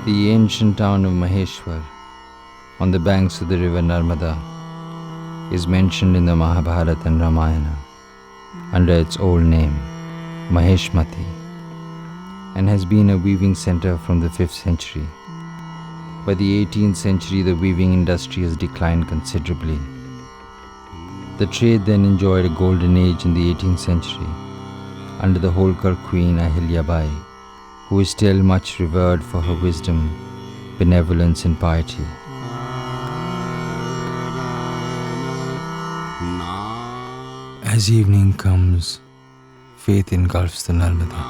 The ancient town of Maheshwar, on the banks of the river Narmada, is mentioned in the Mahabharata and Ramayana under its old name, Maheshmati, and has been a weaving center from the 5th century. By the 18th century, the weaving industry has declined considerably. The trade then enjoyed a golden age in the 18th century under the Holkar queen Ahilyabai, who is still much revered for her wisdom, benevolence and piety. As evening comes, faith engulfs the Narmada.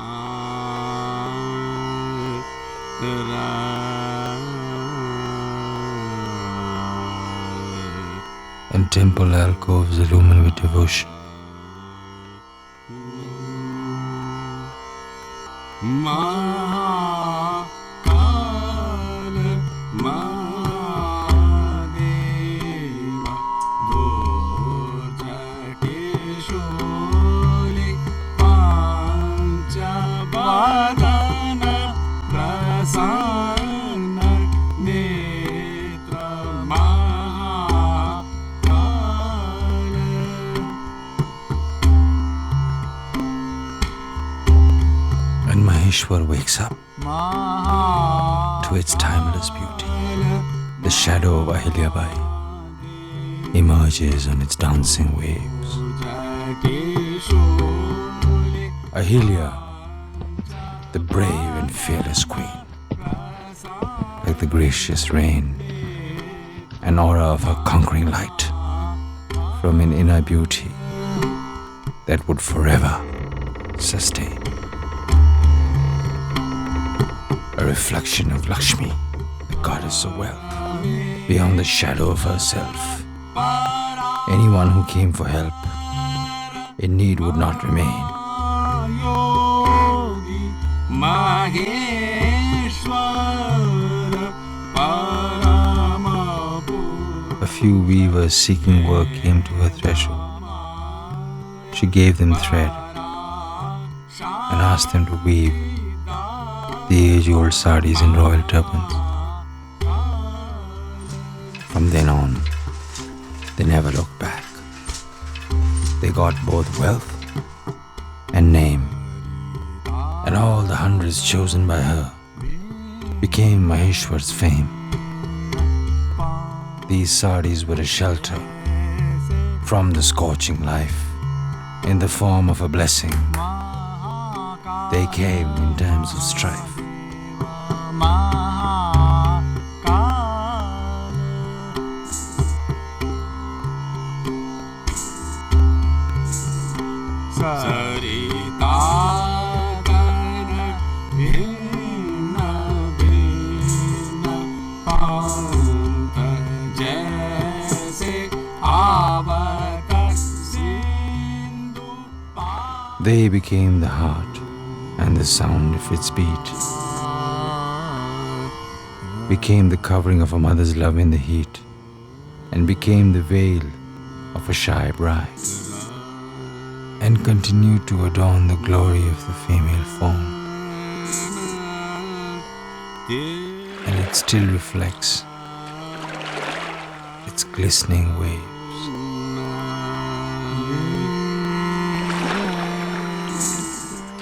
And temple alcoves illumine with devotion. And Maheshwar wakes up to its timeless beauty. The shadow of Ahilyabai emerges on its dancing waves. Ahilya, the brave and fearless queen, like the gracious rain, an aura of her conquering light from an inner beauty that would forever sustain. A reflection of Lakshmi, the goddess of wealth, beyond the shadow of herself. Anyone who came for help in need would not remain. A few weavers seeking work came to her threshold. She gave them thread and asked them to weave the age-old sarees and royal turbans. From then on, they never looked back. They got both wealth and name, and all the hundreds chosen by her became Maheshwar's fame. These sarees were a shelter from the scorching life in the form of a blessing. They came in times of strife. They became the heart and the sound of its beat, became the covering of a mother's love in the heat, and became the veil of a shy bride, and continued to adorn the glory of the female form. And it still reflects its glistening waves.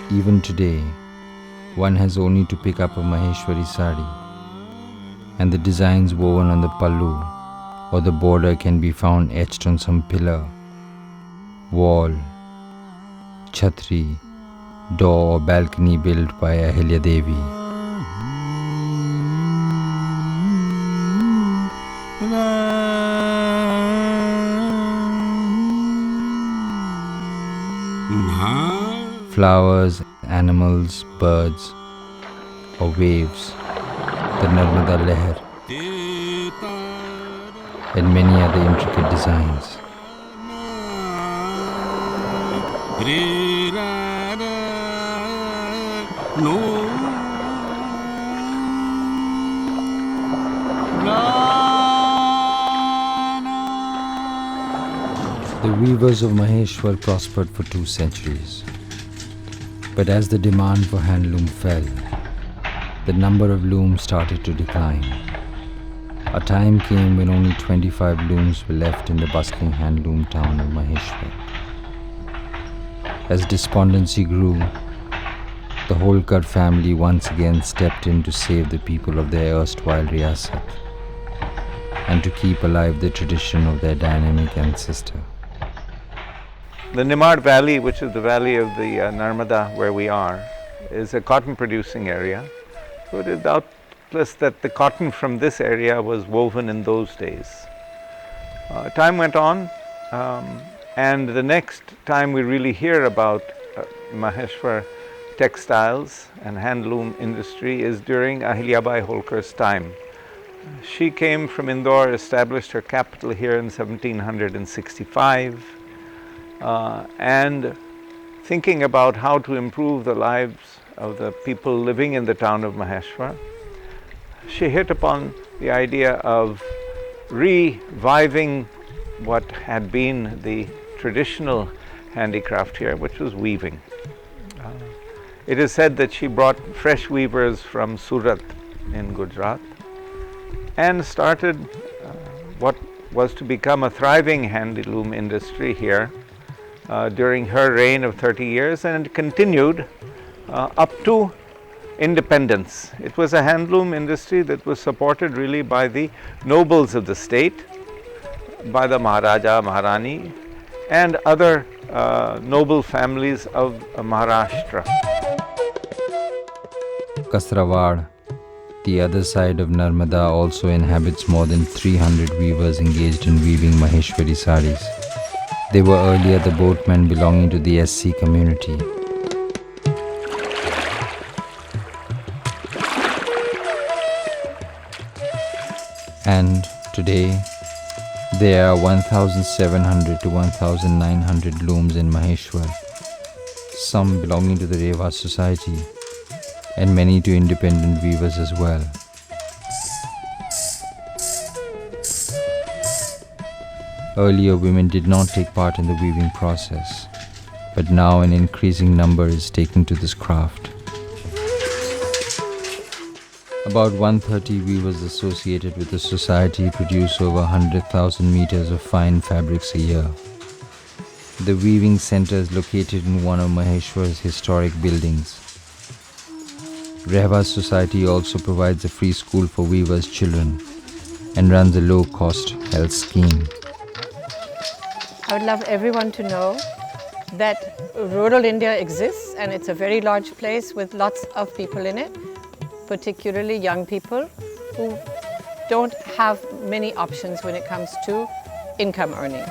Even today, one has only to pick up a Maheshwari sari, and the designs woven on the pallu or the border can be found etched on some pillar, wall, chhatri, door or balcony built by Ahilya Devi. Flowers, animals, birds, or waves, the Narmada Leher, and many other intricate designs. The weavers of Maheshwar prospered for 2 centuries. But as the demand for handloom fell, the number of looms started to decline. A time came when only 25 looms were left in the bustling handloom town of Maheshwar. As despondency grew, the Holkar family once again stepped in to save the people of their erstwhile Riyasat and to keep alive the tradition of their dynamic ancestor. The Nimar Valley, which is the valley of the Narmada where we are, is a cotton producing area. So it is doubtless that the cotton from this area was woven in those days. Time went on, and the next time we really hear about Maheshwar textiles and handloom industry is during Ahilyabai Holkar's time. She came from Indore, established her capital here in 1765, and thinking about how to improve the lives of the people living in the town of Maheshwar, she hit upon the idea of reviving what had been the traditional handicraft here, which was weaving. It is said that she brought fresh weavers from Surat in Gujarat and started what was to become a thriving handloom industry here during her reign of 30 years, and it continued up to independence. It was a handloom industry that was supported really by the nobles of the state, by the Maharaja, Maharani, and other noble families of Maharashtra. Kasrawad, the other side of Narmada, also inhabits more than 300 weavers engaged in weaving Maheshwari sarees. They were earlier the boatmen belonging to the SC community. And today, there are 1,700 to 1,900 looms in Maheshwar, some belonging to the Reva society, and many to independent weavers as well. Earlier, women did not take part in the weaving process, but now an increasing number is taken to this craft. About 130 weavers associated with the society produce over 100,000 meters of fine fabrics a year. The weaving center is located in one of Maheshwar's historic buildings. Rehwa Society also provides a free school for weavers' children and runs a low-cost health scheme. I would love everyone to know that rural India exists, and it's a very large place with lots of people in it, particularly young people who don't have many options when it comes to income earning.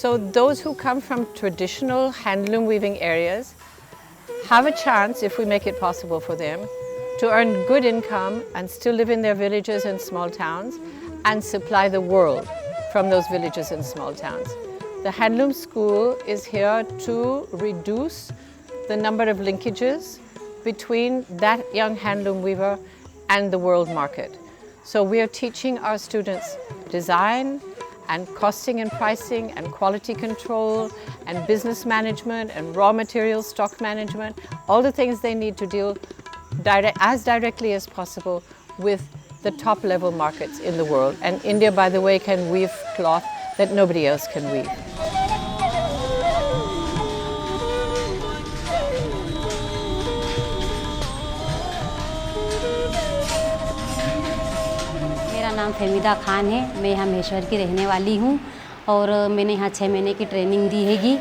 So those who come from traditional handloom weaving areas have a chance, if we make it possible for them, to earn good income and still live in their villages and small towns and supply the world from those villages and small towns. The handloom school is here to reduce the number of linkages between that young handloom weaver and the world market. So we are teaching our students design and costing and pricing and quality control and business management and raw materials stock management, all the things they need to deal as directly as possible with the top level markets in the world. And India, by the way, can weave cloth that nobody else can weave. मेरा नाम फहमीदा खान है। मैं यहाँ महेश्वर की रहने वाली हूँ और मैंने यहाँ 6 महीने की ट्रेनिंग दी हैगी।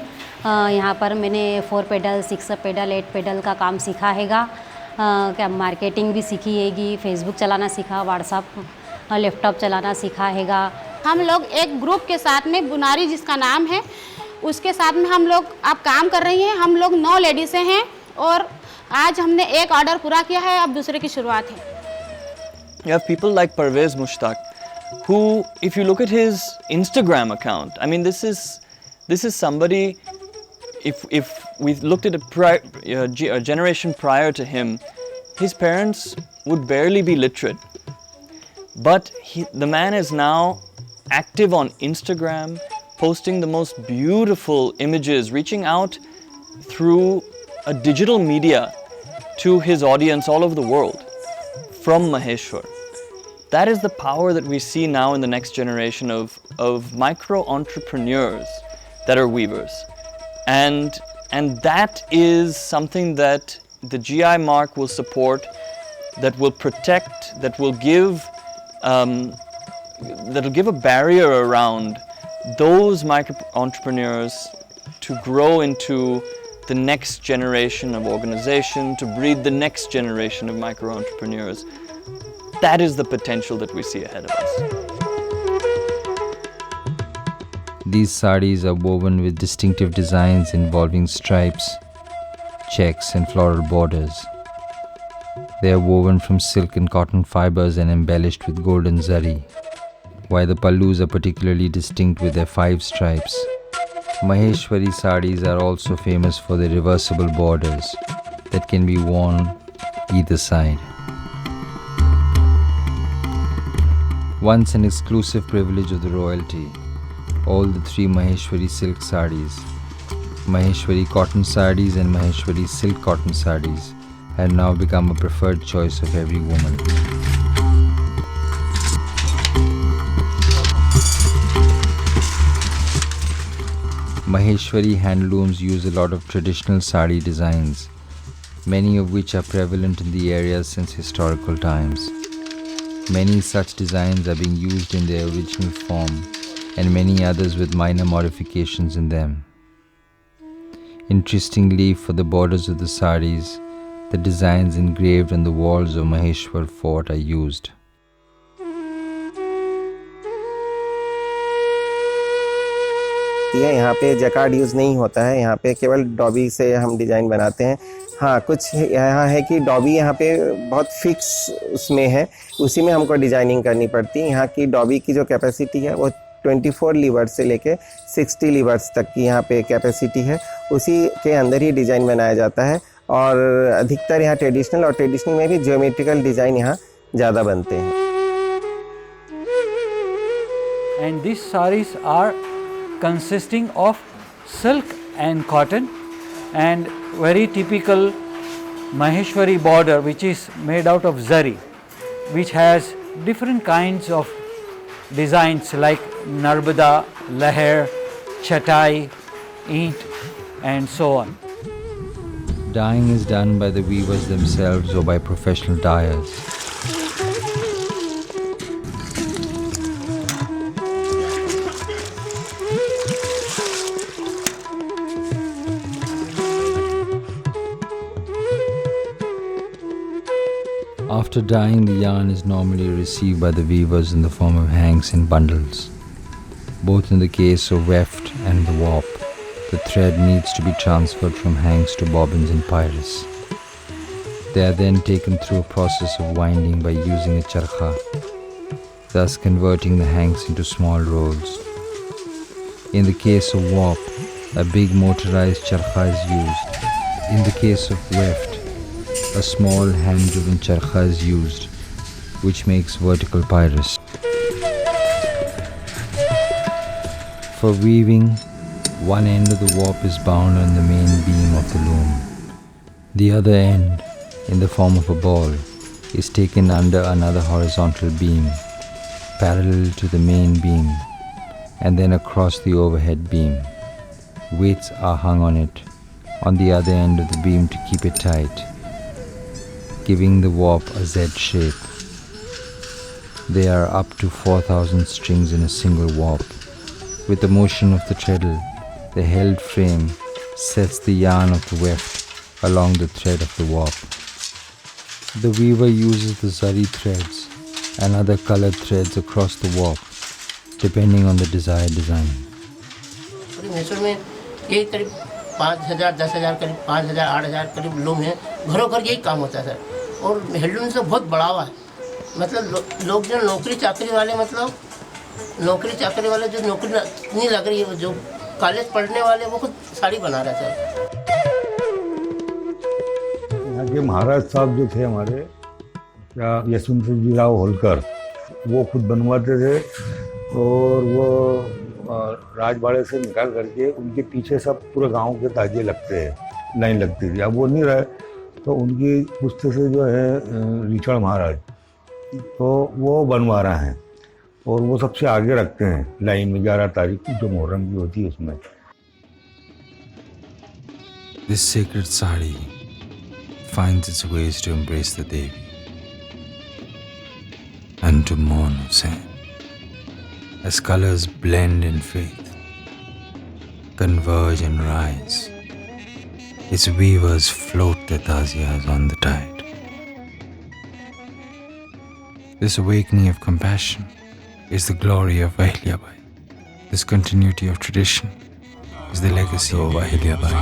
यहाँ पर मैंने 4 पेडल, 6 पेडल, 8 पेडल का काम सीखा हैगा। क्या मार्केटिंग भी सीखी हैगी, फेसबुक चलाना सीखा, व्हाट्सअप, लैपटॉप चलाना सीखा हैगा। हम लोग एक ग्रुप के साथ में बुनारी जिसका नाम है, उसके साथ में हम लोग अब काम कर रही हैं। हम लोग 9 लेडीज़ें हैं और आज हमने एक ऑर्डर पूरा किया है, अब दूसरे की शुरुआत है। You have people like Parvez Mushtaq, who, if you look at his Instagram account, I mean, this is somebody. If we looked at a generation prior to him, his parents would barely be literate, but the man is now active on Instagram, posting the most beautiful images, reaching out through a digital media to his audience all over the world from Maheshwar. That is the power that we see now in the next generation of micro entrepreneurs that are weavers. And that is something that the GI mark will support, that will protect, that will give a barrier around those micro entrepreneurs to grow into the next generation of organization, to breed the next generation of micro entrepreneurs. That is the potential that we see ahead of us. These sarees are woven with distinctive designs involving stripes, checks and floral borders. They are woven from silk and cotton fibers and embellished with golden zari. While the pallus are particularly distinct with their 5 stripes, Maheshwari sarees are also famous for their reversible borders that can be worn either side. Once an exclusive privilege of the royalty, all the 3 Maheshwari silk sarees, Maheshwari cotton sarees and Maheshwari silk cotton sarees, have now become a preferred choice of every woman. Maheshwari handlooms use a lot of traditional saree designs, many of which are prevalent in the area since historical times. Many such designs are being used in their original form, and many others with minor modifications in them. Interestingly, for the borders of the sarees, the designs engraved on the walls of Maheshwar fort are used. यहाँ पे Jaccard use नहीं होता है, यहाँ पे केवल dobby से हम डिज़ाइन बनाते हैं। हाँ, कुछ यहाँ है कि डॉबी यहाँ पे बहुत फिक्स उसमें है, उसी में हमको डिज़ाइनिंग करनी पड़ती है। यहाँ की डॉबी की जो कैपेसिटी है वो 24 लीवर्स से लेके 60 लीवर्स तक की यहाँ पे कैपेसिटी है, उसी के अंदर ही डिज़ाइन बनाया जाता है। और अधिकतर यहाँ ट्रेडिशनल और ट्रेडिशनल में भी ज्योमेट्रिकल डिज़ाइन यहाँ ज़्यादा बनते हैं। And these sarees are consisting of silk and cotton and very typical Maheshwari border, which is made out of zari, which has different kinds of designs like Narbada, Lahar, Chatai, Eant and so on. Dyeing is done by the weavers themselves or by professional dyers. After dyeing, the yarn is normally received by the weavers in the form of hanks in bundles. Both in the case of weft and the warp, the thread needs to be transferred from hanks to bobbins and pyres. They are then taken through a process of winding by using a charkha, thus converting the hanks into small rolls. In the case of warp, a big motorized charkha is used. In the case of weft, a small hand-driven charkha is used, which makes vertical pyres. For weaving, one end of the warp is bound on the main beam of the loom. The other end, in the form of a ball, is taken under another horizontal beam, parallel to the main beam, and then across the overhead beam. Weights are hung on it, on the other end of the beam to keep it tight, giving the warp a Z shape. There are up to 4,000 strings in a single warp. With the motion of the treadle, the held frame sets the yarn of the weft along the thread of the warp. The weaver uses the zari threads and other colored threads across the warp, depending on the desired design. Maheshwar में यही करीब 5,000, 10,000, करीब 5,000, 8,000 करीब loom है। घरों घर यही काम होता है सर। और हैंडलूम से बहुत बढ़ावा है। मतलब लोग जो नौकरी चाकरी वाले, मतलब नौकरी चाकरी वाले जो नौकरी नहीं लग रही है, जो कॉलेज पढ़ने वाले, वो खुद साड़ी बना रहे थे। यहाँ के महाराज साहब जो थे हमारे, क्या यशवंत राव होलकर, वो खुद बनवाते थे और वो राजवाड़े से निकाल करके उनके पीछे सब पूरे गांव के ताजिए लगते हैं, लाइन लगती थी। अब वो नहीं रहे तो उनकी पुस्तक से जो है ऋषण महाराज, तो वो बनवारा हैं और वो सबसे आगे रखते हैं लाइन में 11 तारीख को जो मुहर्रम की होती है उसमें। This sacred saree finds its ways to embrace the Devi and to mourn Hussain. As colors blend in faith, converge and rise, its weavers float their taziyas on the tide. This awakening of compassion is the glory of Ahilyabai. This continuity of tradition is the legacy of Ahilyabai.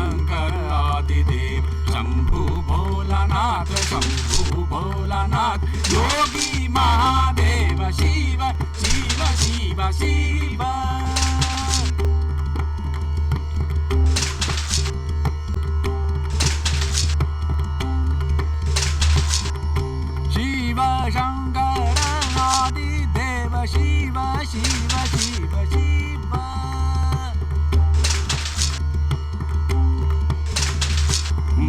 Shambhu Bholanath Shambhu Bholanath योगी महादेव शिव शिव शिव शिव शिव शंकर आदिदेव शिव शिव शिव शिव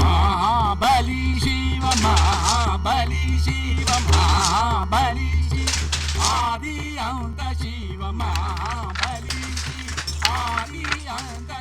महाबली शिव महाबली शिव महाबली शिव आदि अंत शिव महाबली शिव आदि अंत